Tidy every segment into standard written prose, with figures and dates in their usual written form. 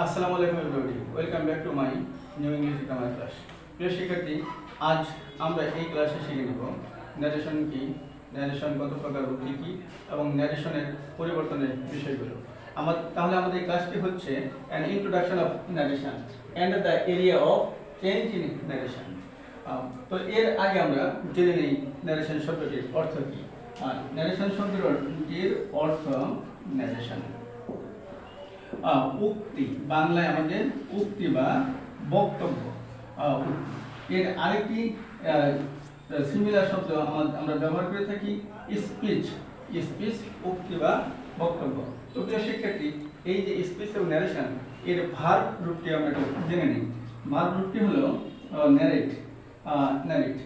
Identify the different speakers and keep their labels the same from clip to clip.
Speaker 1: আসসালামু আলাইকুম everybody, welcome back to my new English grammar class. প্রিয় শিক্ষার্থী, আজ আমরা এই ক্লাসে শিখে নেব ন্যারেশন কি, ন্যারেশন কত প্রকার ও কী কী, এবং ন্যারেশনের পরিবর্তনের বিষয়গুলো। তাহলে আমাদের এই ক্লাসটি হচ্ছে an introduction of narration and the area of change in narration. তো এর আগে আমরা জেনে নিই ন্যারেশন শব্দটির অর্থ কী। ন্যারেশন শব্দটির অর্থ ন্যারেশন উক্তি, বাংলায় আমাদের উক্তি বা বক্তব্য। এর আরেকটি সিমিলার শব্দ আমরা ব্যবহার করে থাকি স্পিচ। স্পিচ উক্তি বা বক্তব্য। তো প্রিয় শিক্ষার্থী, এই যে স্পিচ এবং ন্যারেশন, এর ভার্ব রূপটি আমরা একটু জেনে নিই। ভার্ব রূপটি হলো ন্যারেট। ন্যারেট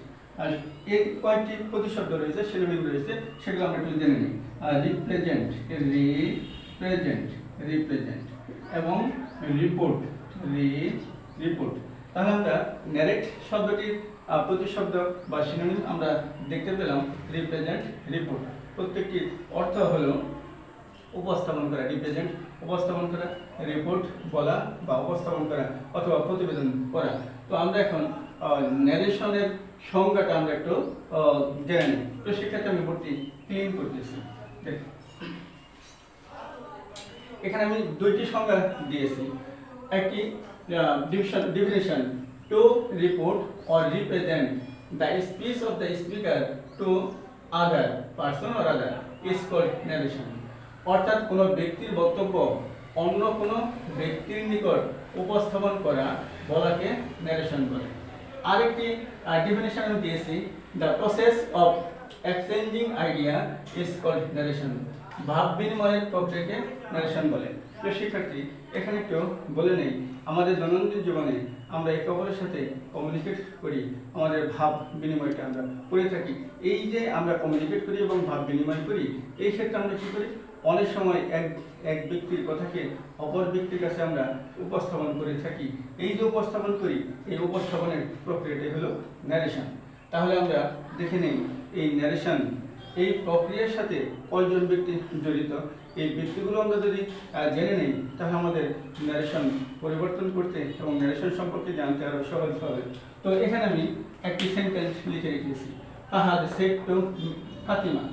Speaker 1: আর এর কয়েকটি প্রতিশব্দ রয়েছে, সিনোনিম রয়েছে, সেগুলো আমরা একটু জেনে নিই। রিপ্রেজেন্ট, রিপ্রেজেন্ট এবং রিপোর্ট, রিপোর্ট। তাহলে আমরা ন্যারেট শব্দটির প্রতিশব্দ বা সিনোনিম আমরা দেখতে পেলাম রিপ্রেজেন্ট, রিপোর্ট। প্রত্যেকটির অর্থ হলো উপস্থাপন করা, রিপ্রেজেন্ট উপস্থাপন করা, রিপোর্ট বলা বা উপস্থাপন করা অথবা প্রতিবেদন করা। তো আমরা এখন ন্যারেশনের সংজ্ঞাটা আমরা একটু জেনে নিই। তো সেক্ষেত্রে আমি বোর্ডটি ক্লিন করতেছি। এখানে আমি দুইটি সংজ্ঞা দিয়েছি। একটি definition, to report or represent the speech of the speaker to other person or other is called narration. অর্থাৎ কোনো ব্যক্তির বক্তব্য অন্য কোনো ব্যক্তির নিকট উপস্থাপন করা বলাকে ন্যারেশন বলে। আরেকটি ডিফিনিশন আমি দিয়েছি, the process of exchanging idea is called narration. ভাব বিনিময়ের প্রক্রিয়াকে ন্যারেশন বলে। প্রিয় শিক্ষার্থী, এখানে একটু বলে নেই, আমাদের দৈনন্দিন জীবনে আমরা একে অপরের সাথে কমিউনিকেট করি, আমাদের ভাব বিনিময়টা আমরা করে থাকি। এই যে আমরা কমিউনিকেট করি এবং ভাব বিনিময় করি, এই ক্ষেত্রে আমরা কী করি, অনেক সময় এক ব্যক্তির কথাকে অপর ব্যক্তির কাছে আমরা উপস্থাপন করে থাকি। এই যে উপস্থাপন করি, এই উপস্থাপনের প্রক্রিয়াটাই হলো ন্যারেশন। তাহলে আমরা দেখে নেই এই ন্যারেশন, এই প্রক্রিয়ার সাথে কয়জন ব্যক্তি জড়িত। এই ব্যক্তিগুলো আমরা যদি জেনে নেই, তাহলে আমাদের ন্যারেশন পরিবর্তন করতে এবং ন্যারেশন সম্পর্কে জানতে আরও সহজ হবে। তো এখানে আমি একটি সেন্টেন্স লিখে রেখেছি, Fahad said to Fatima.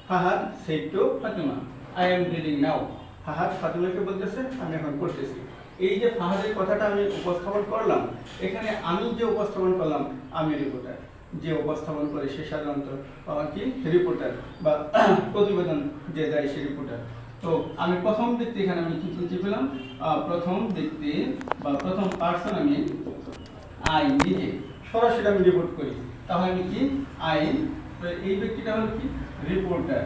Speaker 1: Fahad said to Fatima, I am reading now. Fahad ফাতিমাকে বলতেছে, আমি এখন পড়তেছি। এই যে ফাহাদের কথাটা আমি উপস্থাপন করলাম, এখানে আমি যে উপস্থাপন করলাম, আমি রিপোর্টার। যে উপস্থাপন করে সে সাধারণত কি রিপোর্টার বা প্রতিবেদন যে দেয় সে রিপোর্টার। তো আমি প্রথম ব্যক্তি, এখানে আমি কি পেলাম, প্রথম ব্যক্তি বা প্রথম পার্সন, আমি আই নিজে সরাসরি আমি রিপোর্ট করি, তাহলে আমি কি আই। এই ব্যক্তিটা হলো কি রিপোর্টার,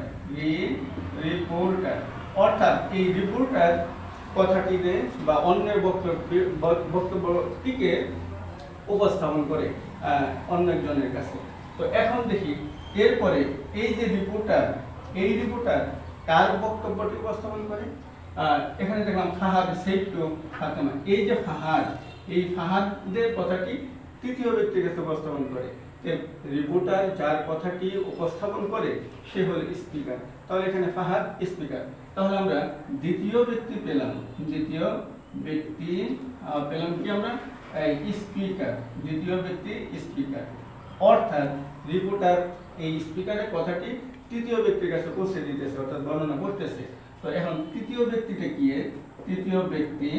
Speaker 1: রিপোর্টার। অর্থাৎ এই রিপোর্টার কথাটিতে বা অন্যের বক্তব্যটিকে উপস্থাপন করে অন্য একজনের কাছে। তো এখন দেখি এরপরে এই যে রিপোর্টার, এই রিপোর্টার কার বক্তব্যটি উপস্থাপন করে। এখানে দেখলাম ফাহাদ সেড টু ফাতিমা। এই যে ফাহাদ, এই ফাহাদের কথাটি তৃতীয় ব্যক্তির কাছে উপস্থাপন করে। রিপোর্টার যার কথাটি উপস্থাপন করে সে হল স্পিকার। তাহলে এখানে ফাহাদ স্পিকার। তাহলে আমরা দ্বিতীয় ব্যক্তি পেলাম, দ্বিতীয় ব্যক্তি পেলাম কি আমরা স্পিকার, দ্বিতীয় ব্যক্তি স্পিকার। অর্থাৎ রিপোর্টার এই স্পিকারের কথাটি তৃতীয় ব্যক্তির কাছে পৌঁছে দিতেছে, অর্থাৎ বর্ণনা করতেছে। তো এখন তৃতীয় ব্যক্তিটা কি, তৃতীয় ব্যক্তি,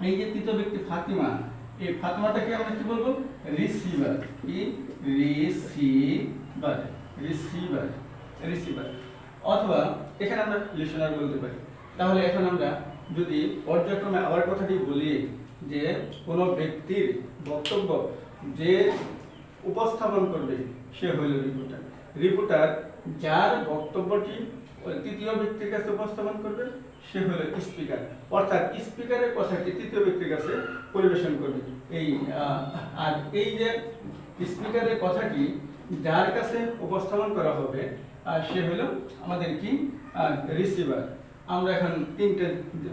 Speaker 1: এই যে তৃতীয় ব্যক্তি ফাতিমা, এই ফাতিমাটাকে আমরা কি বলবো, রিসিভার। কি রিসিভার, রিসিভার, রিসিভার। অথবা এখানে আমরা লিসনার বলতে পারি। তাহলে এখন আমরা যদি পর্যায়ক্রমে আবার কথাটি বলি যে কোনো ব্যক্তির বক্তব্য যে উপস্থাপন করবে সে হইল রিপোর্টার। রিপোর্টার যার বক্তব্যটি তৃতীয় ব্যক্তির কাছে উপস্থাপন করবে সে হল স্পিকার। অর্থাৎ স্পিকারের কথাটি তৃতীয় ব্যক্তির কাছে পরিবেশন করবে। আর এই যে স্পিকারের কথাটি যার কাছে উপস্থাপন করা হবে সে হল আমাদের কি রিসিভার। আমরা এখন তিনটে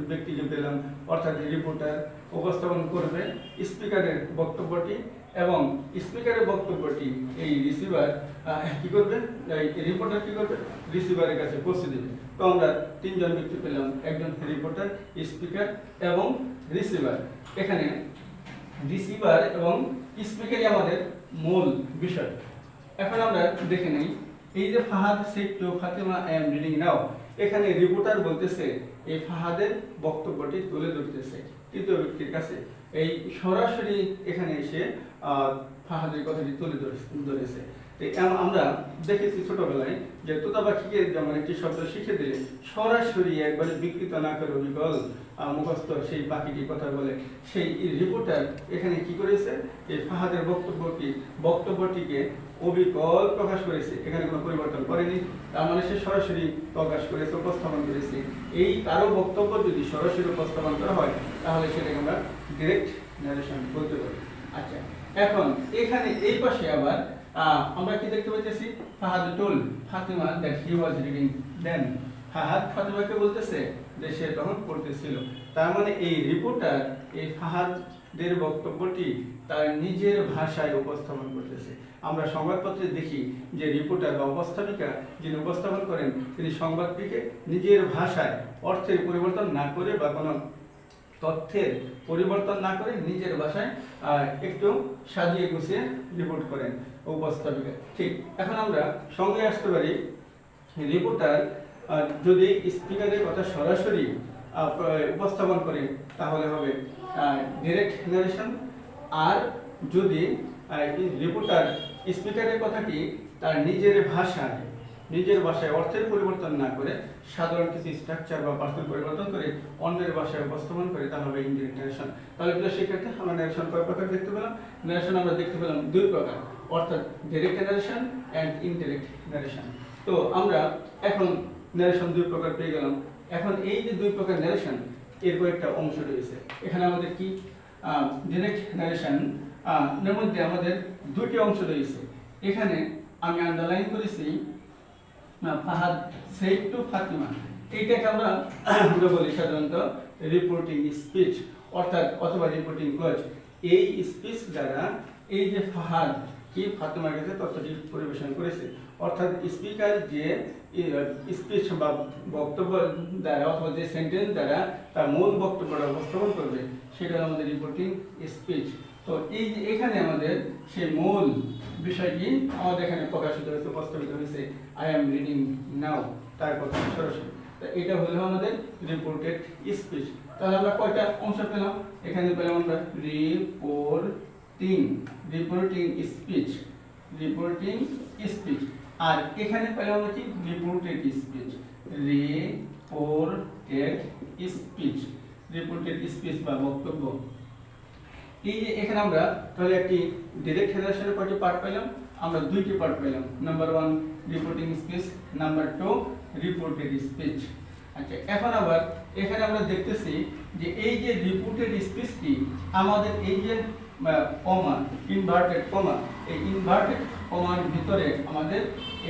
Speaker 1: ব্যক্তিকে পেলাম, অর্থাৎ রিপোর্টার উপস্থাপন করবে স্পিকারের বক্তব্যটি, এবং স্পিকারের বক্তব্যটি এই রিসিভার কি করবে, রিপোর্টার কি করবে, রিসিভারের কাছে পৌঁছে দেবে। তো আমরা তিনজন ব্যক্তি পেলাম, একজন রিপোর্টার, স্পিকার এবং রিসিভার। এখানে রিসিভার এবং স্পিকারই আমাদের মূল বিষয়। এখন আমরা দেখে নেই, এই যে Fahad said to Fatima I am reading নাও, এখানে রিপোর্টার বলতেছে এই ফাহাদের বক্তব্যটি তুলে ধরতেছে তৃতীয় ব্যক্তির কাছে। এই সরাসরি এখানে এসে ফাহাদের কথাটি তুলে ধরেছে। আমরা দেখেছি ছোটবেলায় যে তোতা পাখিকে যেমন একটি শব্দ শিখে দিলে সরাসরি একবারে বিকৃত না করে অবিকল মুখস্থ সেই পাখিটি কথা বলে, সেই রিপোর্টার এখানে কি করেছে, এই ফাহাদের বক্তব্যটিকে অবিকল প্রকাশ করেছে, এখানে কোনো পরিবর্তন করেনি। তার মানে সে সরাসরি প্রকাশ করেছে, উপস্থাপন করেছে। এই কারো বক্তব্য যদি সরাসরি উপস্থাপন করা হয় তাহলে সেটাকে আমরা ডিরেক্ট ন্যারেশন বলতে পারি। আচ্ছা, এখন এখানে এই পাশে আবার আমরা কি দেখতে পাচ্ছি, Fahad told Fatima that he was reading then. Fahad ফাতিমাকে বলতেছে যে সে তখন পড়তেছিল। তার মানে এই রিপোর্টার এই ফাহাদের বক্তব্যটি তার নিজের ভাষায় উপস্থাপন করতেছে। আমরা সংবাদপত্রে দেখি যে রিপোর্টার বা উপস্থাপিকা যিনি উপস্থাপন করেন তিনি সংবাদটিকে নিজের ভাষায় অর্থের পরিবর্তন না করে বা কোনো তথ্যের পরিবর্তন না করে নিজের ভাষায় একটু সাজিয়ে গুছিয়ে রিপোর্ট করেন উপস্থাপিকা। ঠিক, এখন আমরা সঙ্গে আসতে পারি রিপোর্টার যদি স্পিকারের কথা সরাসরি উপস্থাপন করে তাহলে হবে ডিরেক্ট ন্যারেশন। আর যদি রিপোর্টার স্পিকারের কথাটি তার নিজের ভাষায় অর্থের পরিবর্তন না করে সাধারণ কিছু স্ট্রাকচার বা পার্সন পরিবর্তন করে অন্যের ভাষায় উপস্থাপন করে তাহলে হবে ইনডিরেক্ট ন্যারেশন। তাহলে সেক্ষেত্রে আমরা ন্যারেশন কয় প্রকার দেখতে পেলাম? ন্যারেশন আমরা দেখতে পেলাম দুই প্রকার, অর্থাৎ direct narration and indirect narration. তো আমরা এখন ন্যারেশন দুই প্রকার পেয়ে গেলাম। এখন এই যে দুই প্রকার ন্যারেশন এর কয়েকটা অংশ রয়েছে। এখানে আমাদের কি ডিরেক্ট ন্যারেশন এর মধ্যে আমাদের দুটি অংশ রয়েছে। এখানে আমি আন্ডারলাইন করেছি ফাহাদ সেড টু ফাতিমা। এইটাকে আমরা বলি সাধারণত রিপোর্টিং স্পিচ অথবা রিপোর্টিং ক্লজ। এই স্পিচ দ্বারা এই যে ফাহাদ কি ফাতিমার কাছে তথ্যটি পরিবেশন করেছে, অর্থাৎ স্পিকার যে স্পিচ বা বক্তব্য দ্বারা অথবা যে সেন্টেন্স দ্বারা তার মূল বক্তব্যটা উপস্থাপন করবে সেটা আমাদের রিপোর্টিং স্পিচ। তো এই যে এখানে আমাদের সেই মূল বিষয়টি আমাদের এখানে প্রকাশিত হয়েছে, উপস্থাপিত হয়েছে, আই এম রিডিং নাও, তার কথা সরাসরি। তো এটা হলো আমাদের রিপোর্টেড স্পিচ। তাহলে আমরা কয়টা অংশ পেলাম? এখানে পেলাম আমরা রিপোর্টিং স্পিচ, আর এখানে পেলাম আমরা কি রিপোর্টেড স্পিচ বা বক্তব্য। এই যে এখানে আমরা তাহলে একটি ডিরেক্ট ন্যারেশনের কয়টি পার্ট পেলাম? আমরা দুইটি পার্ট পেলাম। Number 1 reporting speech, number 2 reported speech. আচ্ছা, এখন আবার এখানে আমরা দেখতেছি যে এই যে রিপোর্টেড স্পিচটি আমাদের এই যে কমা, ইনভার্টেড কমা, এই ইনভার্টেড কমার ভিতরে আমাদের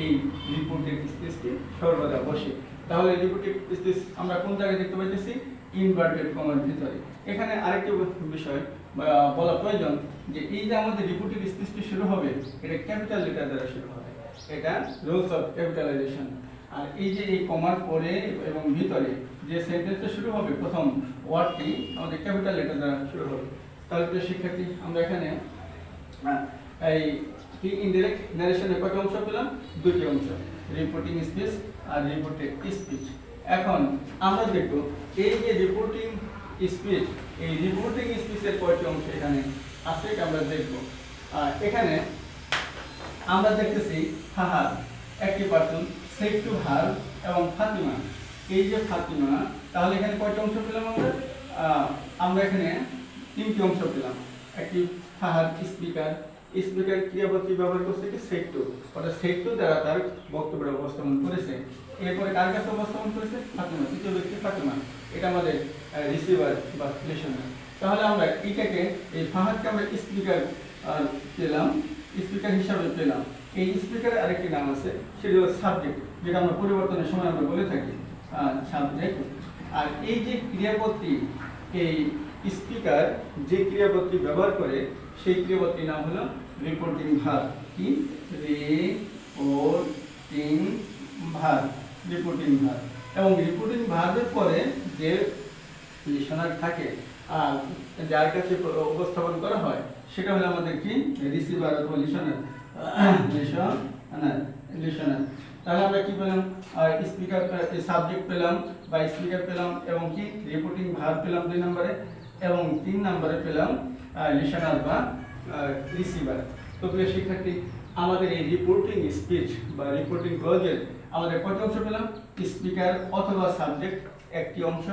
Speaker 1: এই রিপোর্টেড স্পিচটি সর্বদা বসে। তাহলে রিপোর্টেড স্পিচ আমরা কোন জায়গায় দেখতে পাইতেছি? ইনভার্টেড কমার ভিতরে। এখানে আরেকটি বিষয় বলা প্রয়োজন যে এই যে আমাদের রিপোর্টেড স্পিচটি শুরু হবে এটা ক্যাপিটাল লেটার দ্বারা শুরু হবে, এটা রুলস অফ ক্যাপিটালাইজেশন। আর এই যে এই কমার পরে এবং ভিতরে যে সেন্টেন্সটা শুরু হবে প্রথম ওয়ার্ডটি আমাদের ক্যাপিটাল লেটার দ্বারা শুরু হবে। তাহলে প্রিয় শিক্ষার্থী, আমরা এখানে এই ইনডিরেক্ট ন্যারেশনের কয়টি অংশ পেলাম? দুটি অংশ, রিপোর্টিং স্পিচ আর রিপোর্টেড স্পিচ। এখন আমরা দেখব এই যে রিপোর্টিং স্পিচ, এই রিপোর্টিং স্পিচের কয়টি অংশ এখানে আছে এটা আমরা দেখব। এখানে আমরা দেখতেছি ফাহাদ একটি পার্সন, সেড টু হার এবং ফাতিমা। এই যে ফাতিমা, তাহলে এখানে কয়টি অংশ পেলাম আমরা এখানে তিনটি অংশ পেলাম। একটি ফাহাদ স্পিকার ক্রিয়াপদটি ব্যবহার করছে কি সেড টু, অর্থাৎ সেড টু দ্বারা তার বক্তব্যটা উপস্থাপন করেছে। এরপরে কার কাছে উপস্থাপন করেছে? ফাতিমা, তৃতীয় ব্যক্তি ফাতিমা, এটা আমাদের রিসিভার বা লিসেনার। তাহলে আমরা এটাকে এই ফাহাদকে আমরা স্পিকার পেলাম, স্পিকার হিসাবে পেলাম। এই স্পিকারের আরেকটি নাম আছে, সেটা হলো সাবজেক্ট, যেটা আমরা পরিবর্তনের সময় আমরা বলে থাকি সাবজেক্ট। আর এই যে ক্রিয়াপদটি এই স্পিকার যে ক্রিয়াপদটি ব্যবহার করে সেই ক্রিয়াপদটির নাম হলো রিপোর্টিং ভার্ব। কি? Reporting verb, reporting verb. এবং রিপোর্টিং ভার্বের পরে যে লিসনার থাকে আর যার কাছে উপস্থাপন করা হয় সেটা হলো আমাদের কি? রিসিভার অথবা লিসনার। লিসনার। তাহলে আমরা কি পেলাম? স্পিকার সাবজেক্ট পেলাম বা স্পিকার পেলাম, এবং কি রিপোর্টিং ভার্ব পেলাম 2 নম্বরে, এবং 3 নম্বরে পেলাম লিসনার বা রিসিভার। তো প্রিয় শিক্ষার্থী, আমাদের এই রিপোর্টিং স্পিচ বা রিপোর্টিং ক্লজের আমাদের কত অংশ পেলাম? স্পিকার অথবা সাবজেক্ট একটি অংশ,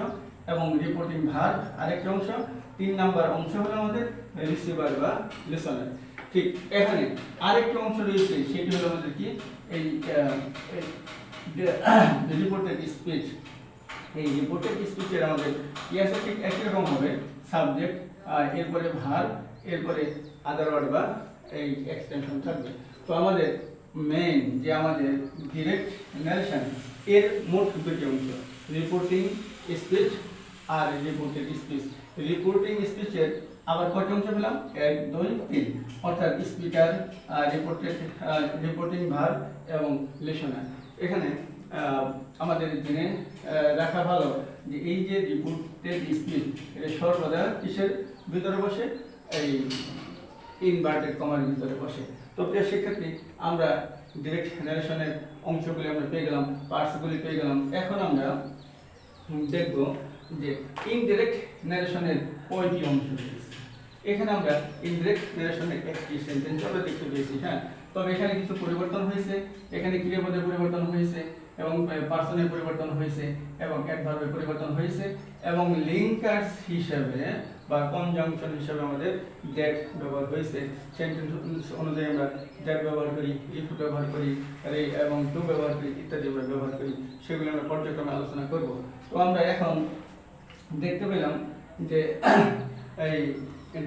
Speaker 1: এবং রিপোর্টিং ভার্ব আরেকটি অংশ, 3 নাম্বার অংশ হলো আমাদের রিসিভার বা লিসনার। ঠিক এখানে আরেকটি অংশ রয়েছে, সেটি হলো আমাদের কি? এই রিপোর্টেড স্পিচ। এই রিপোর্টেড স্পিচের আমাদের কি আছে? ঠিক একই রকম হবে, সাবজেক্ট, এরপরে ভার্ব, এরপরে আদার ওয়ার্ড বা এই এক্সটেনশন থাকবে। তো আমাদের মেইন যে আমাদের ডিরেক্ট ন্যারেশন এর মোট 2টি অংশ, রিপোর্টিং স্পিচ আর রিপোর্টেড স্পিচ। রিপোর্টিং স্পিচের আবার কত অংশ পেলাম? 1, 2, 3, অর্থাৎ স্পিকার, রিপোর্টিং ভার্ব এবং লিসনার। এখানে আমাদের জেনে রাখা ভালো যে এই যে রিপোর্টেড স্পিচ এটা সর্বদা কিসের ভিতরে বসে? এই ইনভার্টেড কমার ভিতরে বসে। তো প্রিয় শিক্ষার্থী, আমরা ডিরেক্ট ন্যারেশনের অংশগুলি আমরা পেয়ে গেলাম, পার্টসগুলি পেয়ে গেলাম। এখন আমরা দেখব যে ইনডিরেক্ট ন্যারেশনের কয়টি অংশ রয়েছে। এখানে আমরা ইনডিরেক্ট ন্যারেশনের একটি সেন্টেন্স আমরা দেখতে পেয়েছি। হ্যাঁ, তবে এখানে কিছু পরিবর্তন হয়েছে, এখানে ক্রিয়াপদের পরিবর্তন হয়েছে, এবং পার্সনের পরিবর্তন হয়েছে, এবং অ্যাডভার্বের পরিবর্তন হয়েছে, এবং লিঙ্কার্স হিসেবে বা কনজাংশন হিসেবে আমাদের দ্যাট ব্যবহার হয়েছে। সেন্টেন্স অনুযায়ী আমরা দ্যাট ব্যবহার করি, ইফ ব্যবহার করি, এবং টু ব্যবহার করি, ইত্যাদি ব্যবহার করি। সেগুলো আমরা পর্যায়ক্রমে আলোচনা করব। তো আমরা এখন দেখতে পেলাম যে এই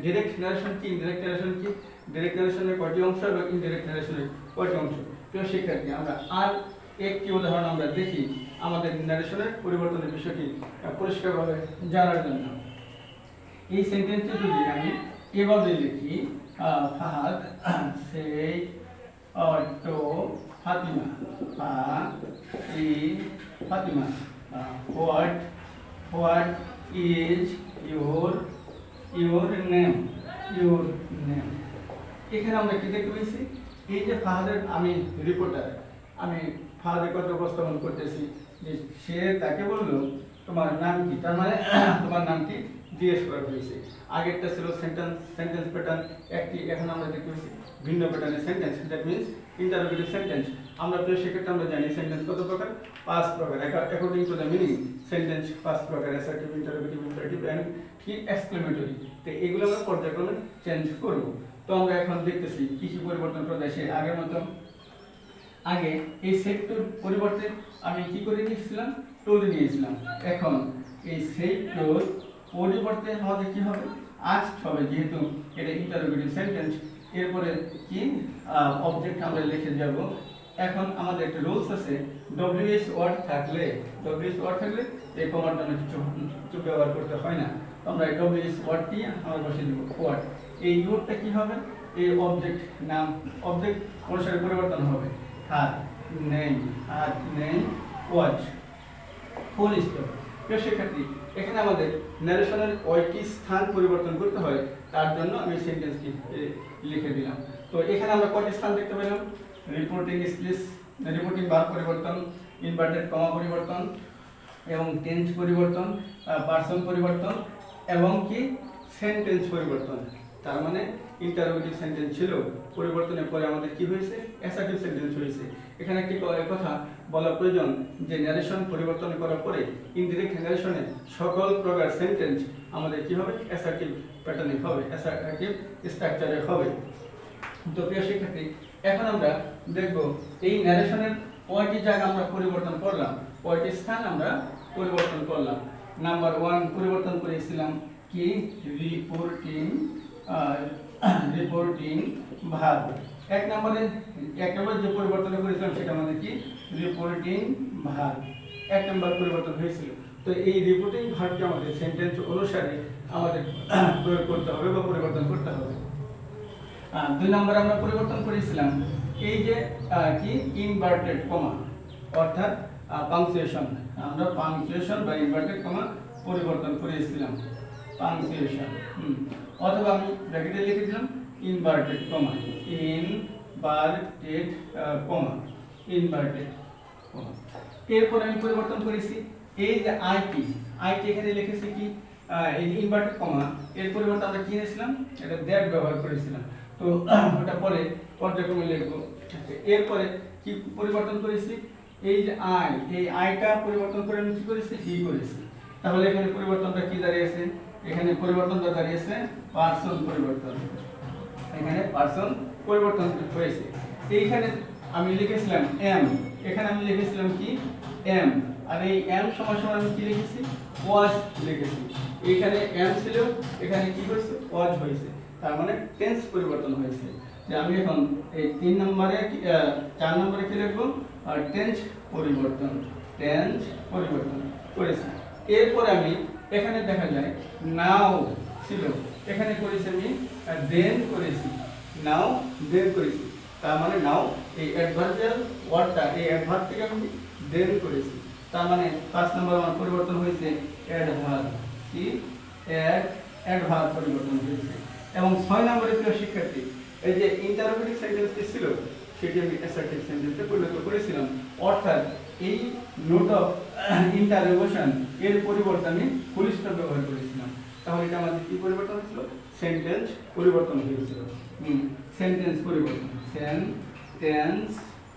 Speaker 1: ডিরেক্ট ন্যারেশন কি, ইনডিরেক্ট ন্যারেশন কি, ডিরেক্ট ন্যারেশনের কয়টি অংশ এবং ইনডিরেক্ট ন্যারেশনের কয়টি অংশ। প্রিয় শিক্ষার্থী, আমরা আর একটি উদাহরণ আমরা দেখি আমাদের ন্যারেশনের পরিবর্তনের বিষয়টি পরিষ্কারভাবে জানার জন্য। এই সেন্টেন্সটি যদি আমি এভাবে লিখি, Fahad said to Fatima, Fatima, what is your name, এখানে আমরা কি দেখতে পেয়েছি? এই যে ফাহাদের, আমি রিপোর্টার, আমি ফাহাদের কথা উপস্থাপন করতেছি যে সে তাকে বললো তোমার নাম কি, তার মানে তোমার নামটি জিজ্ঞেস করা হয়েছে। আগেরটা ছিল সেন্টেন্স প্যাটার্ন একটি, এখন আমরা দেখতে পাচ্ছি ভিন্ন প্যাটার্নের sentence, that means interrogative sentence. আমরা প্রিয় সেক্ষেত্রে আমরা জানি সেন্টেন্স কত প্রকার? 5 প্রকার। According to the meaning sentence 5 প্রকার: অ্যাসার্টিভ, ইন্টারোগেটিভ, ইম্পারেটিভ এন্ড কি এক্সক্লেমেটরি। তো এগুলো আমরা পর্যায়ক্রমে চেঞ্জ করব। তো আমরা এখন দেখতেছি কি কি পরিবর্তন করা যায়। সে আগের মতো আগে এই সেটটুর পরিবর্তে আমি কি করে নিয়েছিলাম? টুল নিয়েছিলাম। এখন এই সেটটুর পরিবর্তে আমাদের কি হবে? আস্কড হবে, যেহেতু এটা ইন্টারোগেটিভ সেন্টেন্স। এরপরে কি অবজেক্ট আমরা লিখে যাব। এখন আমাদের একটা রুলস আছে, ডব্লিউএস ওয়ার্ড থাকলে এই কমার জন্য কিছু ব্যবহার করতে হয় না। আমরা এই ডব্লিউএস ওয়ার্ডটি আমরা বসিয়ে দেব ওয়ার্ড। এই ওয়ার্ডটা কি হবে? এই অবজেক্ট নাম, অবজেক্ট অনুসারে পরিবর্তন হবে। হাত নেম, ওয়াচ, ফুল স্টপ। প্রিয় শিক্ষার্থী, এখানে আমাদের ন্যারেশনের কয়টি স্থান পরিবর্তন করতে হয় তার জন্য আমি সেন্টেন্সটি লিখে দিলাম। তো এখানে আমরা কয়টি স্থান দেখতে পেলাম? রিপোর্টিং স্পিচ, রিপোর্টিং ভার্ব পরিবর্তন, ইনভার্টেড কমা পরিবর্তন, এবং টেন্স পরিবর্তন, পার্সন পরিবর্তন, এবং কি সেন্টেন্স পরিবর্তন। তার মানে ইন্টারোগেটিভ সেন্টেন্স ছিল, পরিবর্তনের পরে আমাদের কি হয়েছে? অ্যাসার্টিভ সেন্টেন্স হয়েছে। এখানে একটি কথা বলা প্রয়োজন যে ন্যারেশন পরিবর্তন করার পরে ইনডিরেক্ট ন্যারেশনে সকল প্রকার সেন্টেন্স আমাদের কি হবে? অ্যাসার্টিভ প্যাটার্নে হবে, অ্যাসার্টিভ স্ট্রাকচারে হবে। তো প্রিয় শিক্ষার্থী, এখন আমরা দেখব এই ন্যারেশনের কয়টি জায়গা আমরা পরিবর্তন করলাম, কয়টি স্থান আমরা পরিবর্তন করলাম। নাম্বার 1 পরিবর্তন করেছিলাম কি? Reporting verb. এক নম্বরে যে পরিবর্তন করেছিলাম সেটা আমাদের কি? Reporting verb. 1 নম্বর পরিবর্তন হয়েছিল। তো এই রিপোর্টিং ভার্বটি আমাদের সেন্টেন্স অনুসারে আমাদের প্রয়োগ করতে হবে বা পরিবর্তন করতে হবে। 2 নম্বরে আমরা পরিবর্তন করেছিলাম এই যে কি ইনভার্টেড কমা অর্থাৎ পাংচুয়েশন। আমরা পাংচুয়েশন বা ইনভার্টেড কমা পরিবর্তন করেছিলাম পাংচুয়েশন, অথবা আমি ব্র্যাকেটে লিখে দিলাম inverted comma, inverted comma, inverted comma. এরপর আমি পরিবর্তন করেছি এই যে আইটি এখানে লিখেছি কি এই ইনভার্টেড কমা, এর পরিবর্তে আমরা কি নিয়েছিলাম, এটা দ্যাট ব্যবহার করেছিলাম। তো ওটা পরে পর্যায়ক্রমে লিখবো। এরপরে কি পরিবর্তন করেছি এই যে এই আইটা পরিবর্তন করে আমি কি করেছি, হি করেছি। তাহলে এখানে পরিবর্তনটা কি দাঁড়িয়েছে, এখানে পরিবর্তনটা দাঁড়িয়েছে পার্সন পরিবর্তন, এখানে পার্সন পরিবর্তন হয়েছে। এইখানে আমি লিখেছিলাম এম, এখানে আমি লিখেছিলাম কি এম, আর এই এম সমান সমান আমি কি লিখেছি ওয়াজ লিখেছি। এখানে এম ছিল, এখানে কি হয়েছে ওয়াজ হয়েছে, তার মানে টেন্স পরিবর্তন হয়েছে। যে আমি এখন এই 3 নম্বরে 4 নম্বরে কি লিখবো, আর টেন্স পরিবর্তন, টেন্স পরিবর্তন করেছি। এরপরে আমি এখানে দেখা যায় নাও ছিল, এখানে করেছি আমি দেন করেছি, নাও দেন করেছি। তার মানে নাও এই অ্যাডভার্বিয়াল ওয়ার্ডটা এই অ্যাডভার্ব থেকে আমি দেন করেছি। তার মানে 5 নম্বর আমার পরিবর্তন হয়েছে অ্যাডভার্ব, কি অ্যাডভার্ব পরিবর্তন হয়েছে। এবং 6 নম্বরে প্রিয় শিক্ষার্থী এই যে ইন্টারোগেটিভ সেন্টেন্সটি ছিল সেটি আমি অ্যাসার্টিভ সেন্টেন্সে পরিণত করেছিলাম, অর্থাৎ এই নোট অফ ইন্টারোগেশন এর পরিবর্তে আমি ফুল স্টপ ব্যবহার করেছিলাম। তাহলে এটা আমাদের কি পরিবর্তন হয়েছিল, সেন্টেন্স পরিবর্তন হয়েছিল। সেন্টেন্স পরিবর্তন, সেন্টেন্স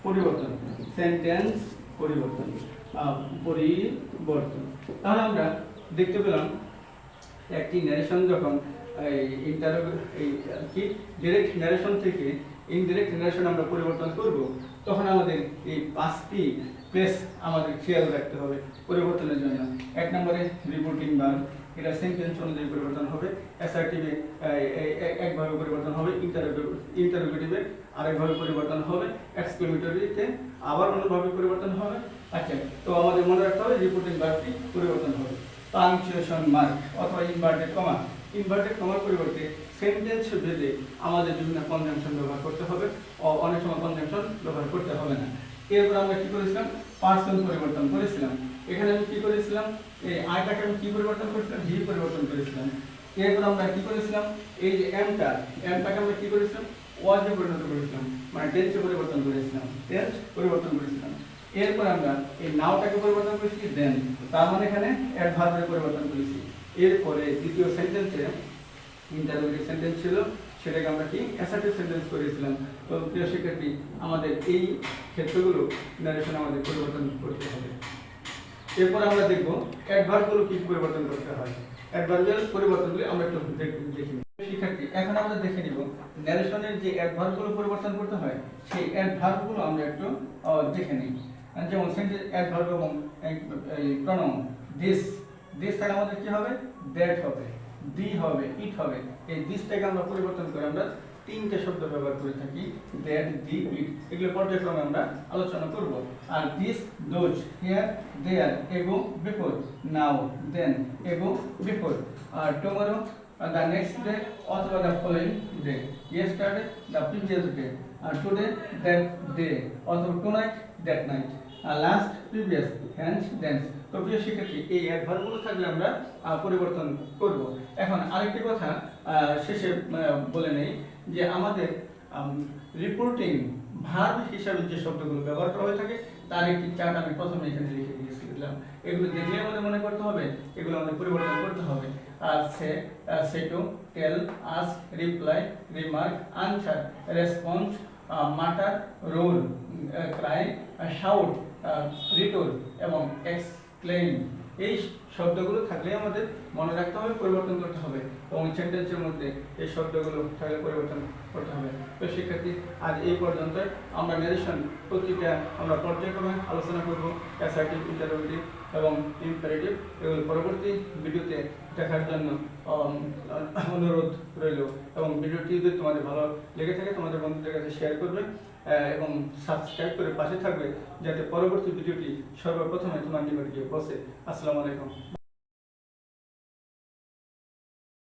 Speaker 1: পরিবর্তন, সেন্টেন্স পরিবর্তন, পরিবর্তন। তাহলে আমরা দেখতে পেলাম একটি ন্যারেশন যখন ডিরেক্ট ন্যারেশন থেকে ইনডিরেক্ট ন্যারেশন আমরা পরিবর্তন করব, তখন আমাদের এই 5টি প্লেস আমাদের খেয়াল রাখতে হবে পরিবর্তনের জন্য। 1 নম্বরে রিপোর্টিং ভার্ব, এটা সেন্টেন্স অনুযায়ী পরিবর্তন হবে। অ্যাসার্টিভে একভাবে পরিবর্তন হবে, ইন্টারোগেটিভে আরেকভাবে পরিবর্তন হবে, এক্সক্লেমেটরিতে আবার অন্যভাবে পরিবর্তন হবে। আচ্ছা, তো আমাদের মনে রাখতে হবে রিপোর্টিং ভার্বটি পরিবর্তন হবে। পাংচুয়েশন মার্ক অথবা ইনভার্টেড কমা, ইনভার্টেড কমার পরিবর্তে সেন্টেন্স ভেদে আমাদের বিভিন্ন কনজাংশন ব্যবহার করতে হবে, অনেক সময় কনজাংশন ব্যবহার করতে হবে না। এরপর আমরা কি করেছিলাম, পার্সন পরিবর্তন করেছিলাম। এখানে আমি কি করেছিলাম, এই আইটাকে আমি কি পরিবর্তন করেছিলাম, হি পরিবর্তন করেছিলাম। এরপর আমরা কি করেছিলাম, এই যে এমটাকে আমরা কি করেছিলাম ওয়াজে পরিণত করেছিলাম, মানে টেন্সে পরিবর্তন করেছিলাম, টেন্স পরিবর্তন করেছিলাম। এরপর আমরা এই নাওটাকে পরিবর্তন করেছি দেন, তার মানে এখানে অ্যাডভার্বের পরিবর্তন করেছি। এরপরে দ্বিতীয় সেন্টেন্সে ইন্টারোগেটিভ সেন্টেন্স ছিল, সেটাকে আমরা কি অ্যাসার্টিভ সেন্টেন্স করেছিলাম। তো প্রিয় শিক্ষার্থী, আমাদের এই ক্ষেত্রগুলো ন্যারেশন আমাদের পরিবর্তন করতে হবে। এরপর আমরা দেখব অ্যাডভার্বগুলো কি পরিবর্তন করতে হয়। অ্যাডভার্বিয়াল পরিবর্তনগুলো আমরা একটু দেখি। শিক্ষার্থী, এখন আমরা দেখে নিব ন্যারেশনের যে অ্যাডভার্বগুলো পরিবর্তন করতে হয় সেই অ্যাডভার্বগুলো আমরা একটু দেখে নিই। যেমন সেন্টেন্স অ্যাডভার্ব এবং প্রনাউন দিস, তাহলে আমাদের কি হবে, দ্যাট হবে, দি হবে, ইট হবে। এই দিসটাকে আমরা পরিবর্তন করে আমরা 3টে শব্দ ব্যবহার করে থাকি, দ্যাট, দি, ইট। এগুলো পর্যায়ক্রমে আমরা আলোচনা করব। আর this, those, here, there, ago, before, now, then, ago, before, আর টুমরো, the next day, অথবা the following day, yesterday, the previous day, today, that day, অথবা tonight, that night, last, previous, hence, thence। তো প্রিয় শিক্ষার্থী, এই অ্যাডভার্বগুলো থাকলে আমরা পরিবর্তন করব। এখন আরেকটি কথা শেষে বলে নেই যে আমাদের রিপোর্টিং ভার্ব হিসাবে যে শব্দগুলো ব্যবহার করা হয়ে থাকে তার একটি চার্ট আমি প্রথমে এখানে লিখে দিয়েছিলাম। এগুলো দেখলে আমাদের মনে করতে হবে, এগুলো আমাদের পরিবর্তন করতে হবে। আর say to, tell, ask, reply, remark, answer, response, mutter, roll, cry, shout, retort এবং এক্সক্লেইম। এই শব্দগুলো থাকলে আমাদের মনে রাখতে হবে, পরিবর্তন করতে হবে এবং সেন্টেন্সের মধ্যে এই শব্দগুলো থাকলে পরিবর্তন করতে হবে। তো শিক্ষার্থী, আজ এই পর্যন্ত আমরা ন্যারেশন প্রতিটা আমরা পর্যায়ক্রমে আলোচনা করব, অ্যাসার্টিভ, ইন্টারোগেটিভ এবং ইম্পারেটিভ। এগুলো পরবর্তী ভিডিওতে দেখার জন্য অনুরোধ রইল। এবং ভিডিওটি যদি তোমাদের ভালো লেগে থাকে তোমাদের বন্ধুদের কাছে শেয়ার করবে এবং সাবস্ক্রাইব করে পাশে থাকবে, যাতে পরবর্তী ভিডিওটি সর্বপ্রথমে তোমার নিকট গিয়ে পৌঁছে। আসসালামু আলাইকুম।